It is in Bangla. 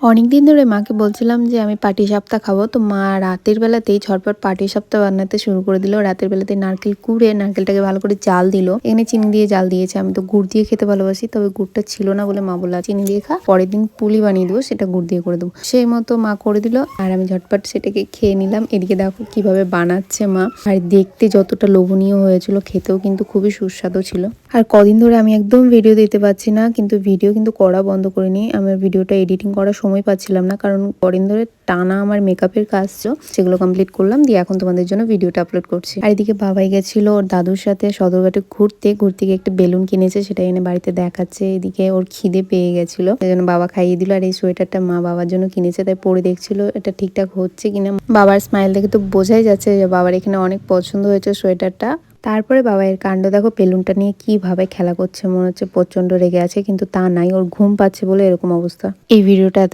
অনেকদিন ধরে মাকে বলছিলাম যে আমি পাটিসাপটা খাবো, তো মা রাতের বেলাতেই ঝটপট পাটিসাপটা বানাতে শুরু করে দিল। রাতের বেলাতে নারকেল কুড়ে নারকেলটাকে ভালো করে জাল দিল, এখানে চিনি দিয়ে জাল দিয়েছে। আমি তো গুড় দিয়ে খেতে ভালোবাসি, তবে গুড়টা ছিল না বলে মা বলল চিনি দিয়ে খা, পরের দিন পুলি বানিয়ে দেবো, সেটা গুড় দিয়ে করে দেবো। সেই মতো মা করে দিল আর আমি ঝটপট সেটাকে খেয়ে নিলাম। এদিকে দেখো কিভাবে বানাচ্ছে মা, আর দেখতে যতটা লোভনীয় হয়েছিল খেতেও কিন্তু খুবই সুস্বাদু ছিল। আর কদিন ধরে আমি একদম ভিডিও দিতে পারছি না, কিন্তু ভিডিও কিন্তু করা বন্ধ করিনি। আমার ভিডিওটা এডিটিং করার সময় পাচ্ছিলাম না, কারণ কদিন ধরে টানা আমার মেকআপের কাজ ছিল, সেগুলো কমপ্লিট করলাম, দিয়ে এখন তোমাদের জন্য ভিডিওটা আপলোড করছি। আর এদিকে বাবাই গেছিল ওর দাদুর সাথে সদরঘাটে ঘুরতে গিয়ে একটা বেলুন কিনেছে, সেটা এনে বাড়িতে দেখাচ্ছে। এদিকে ওর খিদে পেয়ে গেছিল, সেই জন্য বাবা খাইয়ে দিল। আর এই সোয়েটারটা মা বাবার জন্য কিনেছে, তাই পরে দেখছিল এটা ঠিকঠাক হচ্ছে কিনা। বাবার স্মাইল দেখে তো বোঝাই যাচ্ছে যে বাবার এখানে অনেক পছন্দ হয়েছে সোয়েটারটা। তারপরে বাবা এর কাণ্ড দেখো, বেলুনটা নিয়ে কিভাবে খেলা করছে, মনে হচ্ছে প্রচন্ড রেগে আছে, কিন্তু তা নাই, ওর ঘুম পাচ্ছে বলে এরকম অবস্থা। এই ভিডিওটা এত